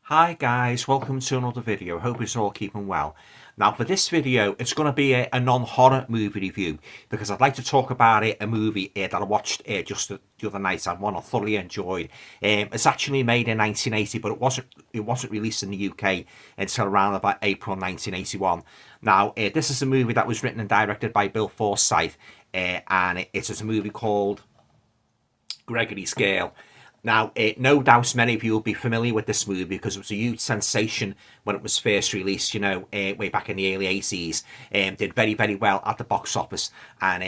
Hi guys, welcome to another video. Hope you're all keeping well. Now for this video, it's going to be a non-horror movie review because I'd like to talk about a movie that I watched just the other night and one I thoroughly enjoyed. It's actually made in 1980, but it wasn't released in the UK until around about April 1981. Now this is a movie that was written and directed by Bill Forsyth, and it is a movie called Gregory's Girl. Now, no doubt many of you will be familiar with this movie because it was a huge sensation when it was first released, way back in the early 80s. Did very, very well at the box office. And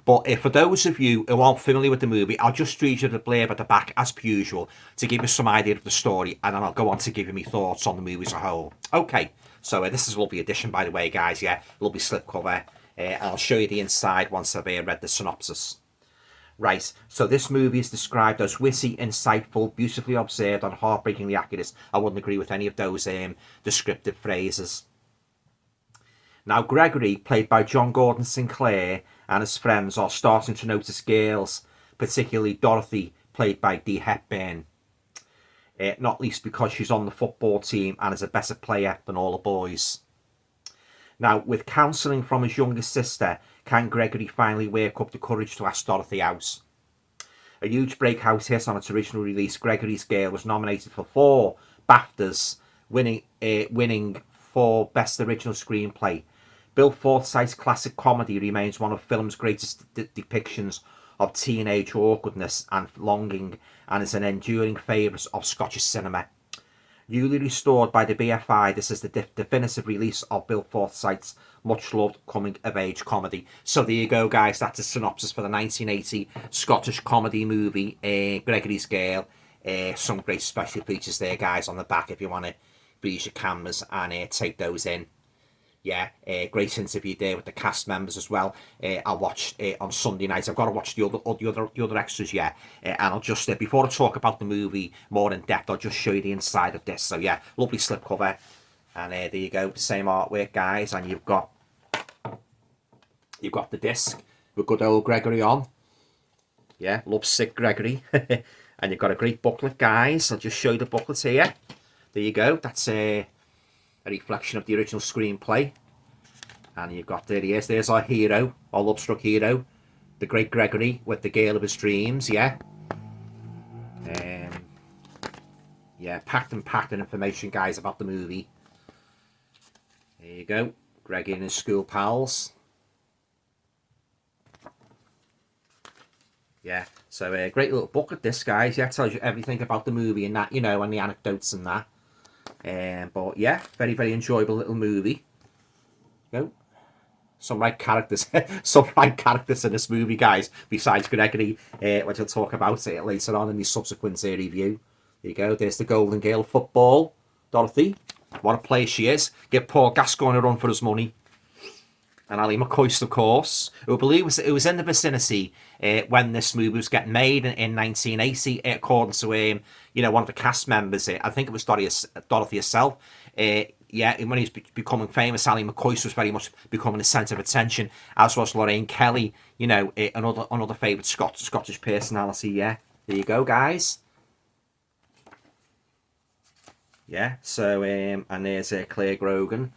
but for those of you who aren't familiar with the movie, I'll just read you the blurb at the back as per usual to give you some idea of the story, and then I'll go on to give you my thoughts on the movie as a whole. Okay, so this is a lovely edition, by the way, guys, lovely slipcover. I'll show you the inside once I've read the synopsis. Right, so this movie is described as witty, insightful, beautifully observed, and heartbreakingly accurate. I wouldn't agree with any of those descriptive phrases. Now, Gregory, played by John Gordon Sinclair, and his friends are starting to notice girls, particularly Dorothy, played by Dee Hepburn. Not least because she's on the football team and is a better player than all the boys. Now, with counselling from his younger sister, can Gregory finally work up the courage to ask Dorothy out? A huge breakout hit on its original release, Gregory's Girl was nominated for 4 BAFTAs, winning for Best Original Screenplay. Bill Forsyth's classic comedy remains one of film's greatest depictions of teenage awkwardness and longing, and is an enduring favourite of Scottish cinema. Newly restored by the BFI, this is the definitive release of Bill Forsyth's much-loved coming-of-age comedy. So there you go, guys. That's a synopsis for the 1980 Scottish comedy movie, Gregory's Girl. Some great special features there, guys, on the back if you want to use your cameras and take those in. Great interview there with the cast members as well. I watched on Sunday night. I've got to watch the other extras, and I'll just before I talk about the movie more in depth, I'll just show you the inside of this. So lovely slipcover, and there you go, the same artwork, guys, and you've got the disc with good old Gregory on. Love sick Gregory, and you've got a great booklet, guys. I'll just show you the booklet here. There you go. That's a reflection of the original screenplay, and you've got there he is. There's our hero, our love-struck hero, the great Gregory with the girl of his dreams. Packed in information, guys, about the movie. There you go, Gregory and his school pals. So great little booklet this, guys. Tells you everything about the movie and that, and the anecdotes and that. But very, very enjoyable little movie. Some right characters, some right characters in this movie, guys. Besides Gregory, which I'll talk about later on in the subsequent review. There you go. There's the Golden Girl of football, Dorothy. What a player she is. Give Paul Gascoigne a run for his money. And Ali McCoist, of course, who I believe it was in the vicinity when this movie was getting made in 1980, according to one of the cast members. I think it was Dorothy herself. When he was becoming famous, Ali McCoist was very much becoming the centre of attention, as was Lorraine Kelly, another favourite Scottish personality. There you go, guys. So and there's Claire Grogan,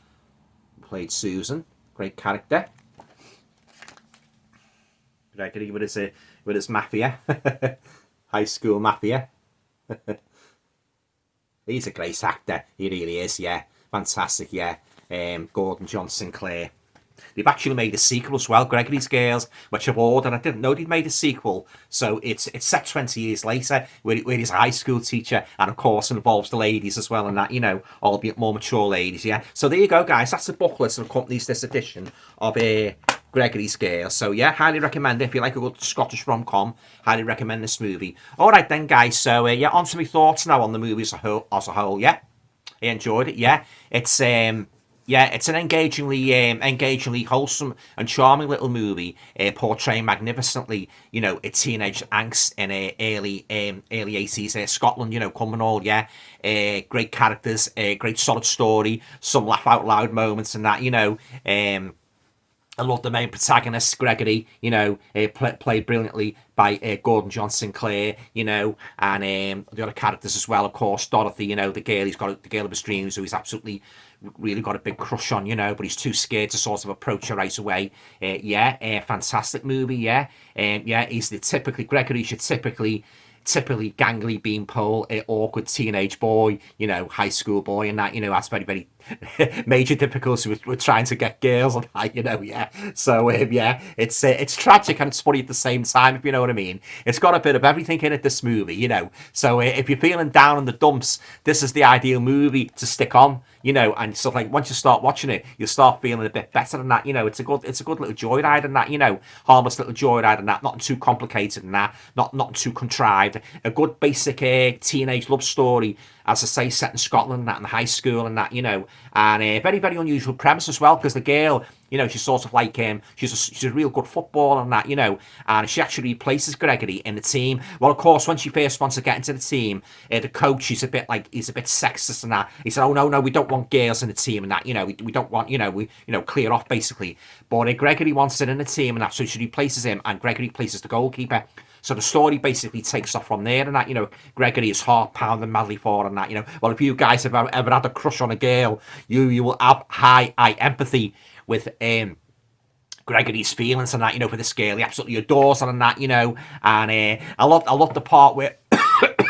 played Susan. Great character. Gregory with his mafia. High school mafia. He's a great actor. He really is, Fantastic, Gordon John Sinclair. They've actually made a sequel as well, Gregory's Girls, which I've ordered. I didn't know they'd made a sequel. So it's set 20 years later, where he's a high school teacher, and of course involves the ladies as well, and that, albeit more mature ladies, So there you go, guys. That's the booklet that accompanies this edition of Gregory's Girls. So highly recommend it. If you like a good Scottish rom-com, highly recommend this movie. All right then, guys. So on to my thoughts now on the movie as a whole. I enjoyed it. It's an engagingly wholesome and charming little movie, portraying magnificently, a teenage angst in early 80s Scotland, coming all, great characters, great solid story, some laugh out loud moments and that, I love the main protagonist, Gregory, played brilliantly by Gordon John Sinclair, you know, and the other characters as well, of course. Dorothy, you know, the girl the girl of his dreams, who he's absolutely really got a big crush on, you know, but he's too scared to sort of approach her right away. Fantastic movie, yeah. He's the Gregory's your typically gangly beanpole, awkward teenage boy, you know, high school boy, and that, you know, that's very, very major difficulty with trying to get girls and that, you know, yeah. So, it's tragic and it's funny at the same time, if you know what I mean. It's got a bit of everything in it, this movie, you know. So, if you're feeling down in the dumps, this is the ideal movie to stick on, you know, and sort of like once you start watching it, you'll start feeling a bit better than that, you know. It's a good little joyride and that, you know, harmless little joyride and that, not too complicated and that, not too contrived. A good basic teenage love story, as I say, set in Scotland and that, in high school and that, you know, and a very, very unusual premise as well, because the girl, you know, she's sort of like, she's a real good footballer and that, you know, and she actually replaces Gregory in the team. Well, of course, when she first wants to get into the team, the coach, he's a bit sexist and that. He said, oh, no, we don't want girls in the team and that, you know, we don't want, you know, clear off, basically. But Gregory wants it in the team and that, so she replaces him, and Gregory replaces the goalkeeper. So the story basically takes off from there and that, you know. Gregory is heart pounding madly for and that, you know. Well, if you guys have ever had a crush on a girl, you will have high empathy with Gregory's feelings and that, you know, for this girl. He absolutely adores her and that, you know. And I love the part where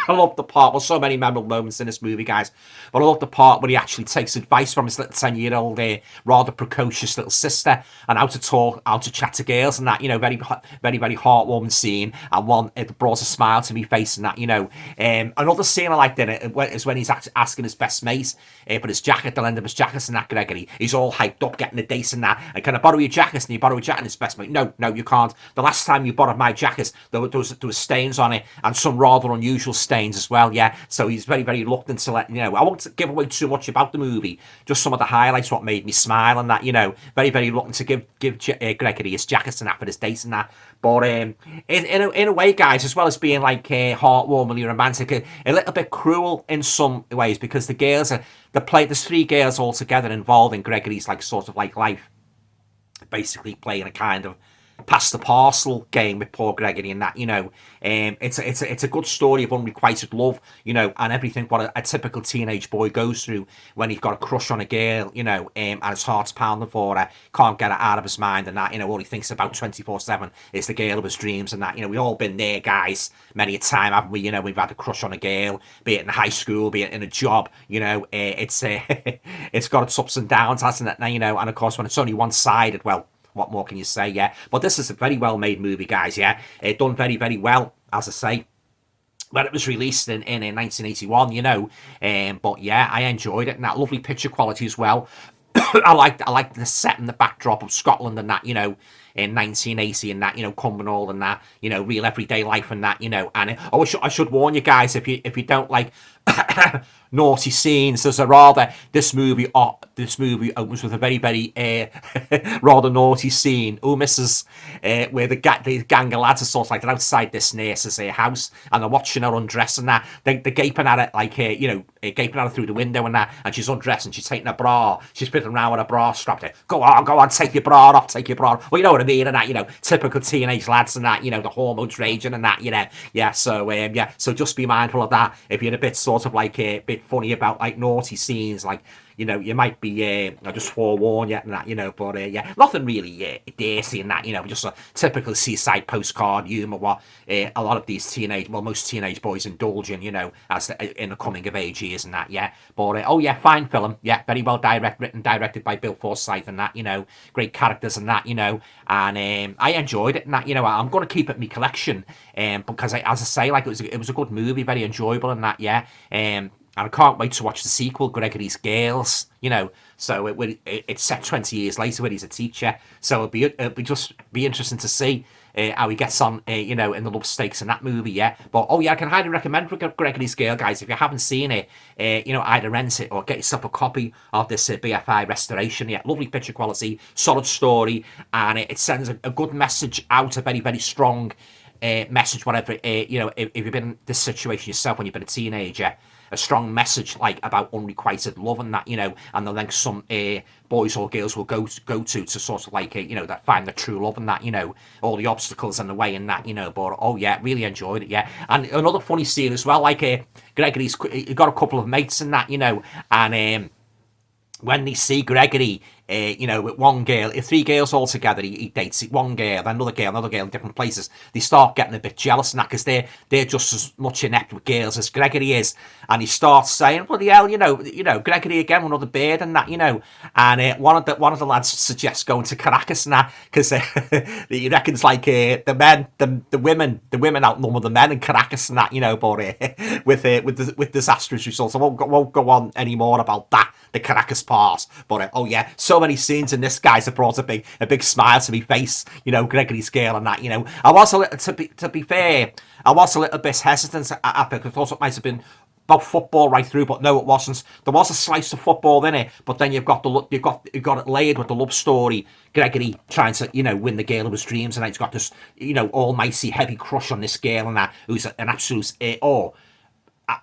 I love the part, well, so many memorable moments in this movie, guys, but I love the part where he actually takes advice from his little 10-year-old, rather precocious little sister, and how to chat to girls and that, you know. Very, very, very heartwarming scene, and one it brought a smile to me face and that, you know. Another scene I liked in it is when he's asking his best mate for his jacket, the lend of his jacket and that, Gregory. He's all hyped up, getting a date and that, and can I borrow your jacket? And you borrow a jacket, and his best mate, no, you can't. The last time you borrowed my jacket, there was stains on it, and some rather unusual stains as well, yeah. So he's very, very reluctant to let, you know, I won't give away too much about the movie, just some of the highlights, what made me smile and that, you know. Very, very reluctant to give Gregory his jackets and that for his dates and that. But in a way, guys, as well as being like heartwarmingly romantic, a little bit cruel in some ways, because the girls there's 3 girls all together involved in Gregory's like sort of like life, basically playing a kind of pass the parcel game with poor Gregory and that, you know. It's a good story of unrequited love, you know, and everything what a typical teenage boy goes through when he's got a crush on a girl, you know, and his heart's pounding for her, can't get it out of his mind and that, you know. All he thinks about 24/7 is the girl of his dreams and that, you know. We've all been there, guys, many a time, haven't we? You know, we've had a crush on a girl, be it in high school, be it in a job, you know. It's got its ups and downs, hasn't it, you know. And of course, when it's only one-sided, well, what more can you say, yeah? But this is a very well-made movie, guys, yeah? Done very, very well, as I say, when it was released in 1981, you know. But, yeah, I enjoyed it, and that lovely picture quality as well. I liked the set and the backdrop of Scotland and that, you know, in 1980 and that, you know, Cumbernauld and that, you know, real everyday life and that, you know. And I should warn you guys, if you don't like naughty scenes, there's a rather this movie opens with a very, very rather naughty scene. Oh, missus, where the gang of lads are sort of like they're outside this nurse's house and they're watching her undress and that. They're gaping at it like you know, gaping at her through the window and that, and she's undressing, she's taking her bra, she's fiddling around with her bra strapped in. Go on, take your bra off, take your bra off. Well, you know what I mean, and that, you know, typical teenage lads and that, you know, the hormones raging and that, you know. Yeah, so so just be mindful of that. If you're a bit sort of like a bit funny about like naughty scenes, like, you know, you might be, I just forewarn you and that, you know, but yeah, nothing really dirty and that, you know, just a typical seaside postcard humour, what a lot of these most teenage boys indulge in, you know, as in the coming of age years and that, yeah. But, oh yeah, fine film, yeah, very well written, directed by Bill Forsyth and that, you know, great characters and that, you know, and I enjoyed it and that, you know. I'm going to keep it in my collection, because, as I say, like, it was a good movie, very enjoyable and that, yeah, and I can't wait to watch the sequel, Gregory's Girls, you know. So it's set 20 years later when he's a teacher. So it'll be interesting to see how he gets on, you know, in the love stakes in that movie, yeah. But, oh yeah, I can highly recommend Gregory's Girl, guys. If you haven't seen it, you know, either rent it or get yourself a copy of this BFI restoration. Yeah, lovely picture quality, solid story, and it sends a good message out, a very, very strong message, whatever, you know, if you've been in this situation yourself when you've been a teenager, a strong message like about unrequited love and that, you know, and then some boys or girls will go to sort of like, you know, that find the true love and that, you know, all the obstacles in the way and that, you know, but oh yeah, really enjoyed it, yeah. And another funny scene as well, like Gregory's got a couple of mates and that, you know, and when they see Gregory, you know, with one girl, if 3 girls all together, he dates one girl, then another girl in different places. They start getting a bit jealous and that because they're just as much inept with girls as Gregory is, and he starts saying, "Bloody hell, you know, Gregory again, another bird and that, you know." And one of the lads suggests going to Caracas and that because he reckons like the women outnumber the men in Caracas and that, you know. But with disastrous results, I won't go on any more about that. The Caracas part, but oh yeah, so many scenes in this, guys, have brought a big smile to my face. You know, Gregory's girl and that. You know, I was a little, to be fair, I was a little bit hesitant at it. I thought it might have been about football right through, but no, it wasn't. There was a slice of football in it, but then you've got it layered with the love story. Gregory trying to, you know, win the girl of his dreams, and he's got this, you know, almighty heavy crush on this girl and that, who's an absolute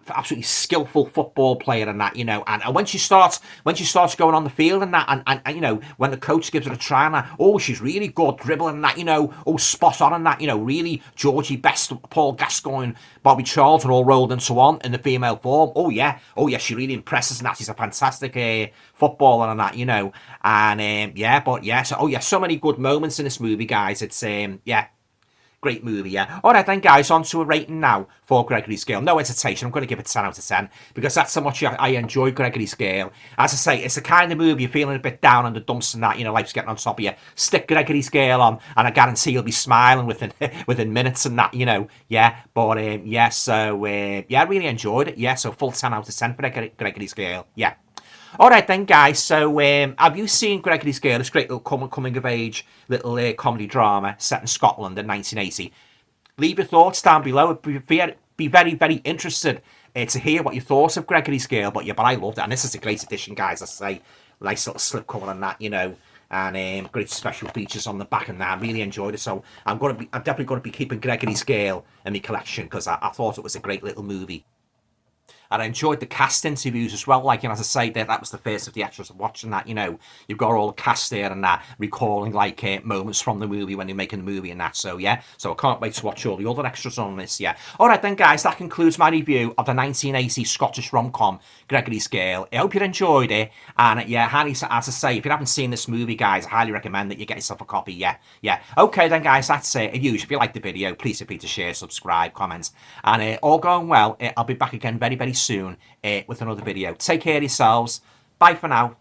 absolutely skillful football player and that, you know, and when she starts going on the field and that, and you know, when the coach gives her a try and that, oh, she's really good dribbling and that, you know, oh, spot on and that, you know, really Georgie Best, Paul Gascoigne, Bobby Charlton all rolled into one in the female form. Oh yeah, she really impresses and that. She's a fantastic footballer and that, you know, and yeah, but yeah, so many good moments in this movie, guys. It's yeah. Great movie, yeah. All right, then, guys, on to a rating now for Gregory's Girl. No hesitation, I'm going to give it 10 out of 10 because that's how much I enjoy Gregory's Girl. As I say, it's the kind of movie you're feeling a bit down in the dumps and that, you know, life's getting on top of you. Stick Gregory's Girl on, and I guarantee you'll be smiling within minutes and that, you know, yeah. But, yeah, so, yeah, I really enjoyed it, yeah. So, full 10 out of 10 for Gregory's Girl, yeah. All right then, guys. So, have you seen Gregory's Girl? This great little coming of age little comedy drama set in Scotland in 1980. Leave your thoughts down below. I'd be very, very interested to hear what you thought of Gregory's Girl. But yeah, but I loved it, and this is a great edition, guys. I say, nice little slipcover and that, you know, and great special features on the back and that. I really enjoyed it. So I'm definitely going to be keeping Gregory's Girl in my collection because I thought it was a great little movie. And I enjoyed the cast interviews as well. Like, you know, as I say, that was the first of the extras of watching that, you know. You've got all the cast there and that, recalling, like, moments from the movie when they're making the movie and that. So, yeah. So, I can't wait to watch all the other extras on this, yeah. All right, then, guys, that concludes my review of the 1980 Scottish rom-com, Gregory's Girl. I hope you enjoyed it. And, yeah, as I say, if you haven't seen this movie, guys, I highly recommend that you get yourself a copy, yeah. Yeah. Okay, then, guys, that's it. If you like the video, please feel free to share, subscribe, comment. And all going well, I'll be back again very, very soon with another video. Take care of yourselves. Bye for now.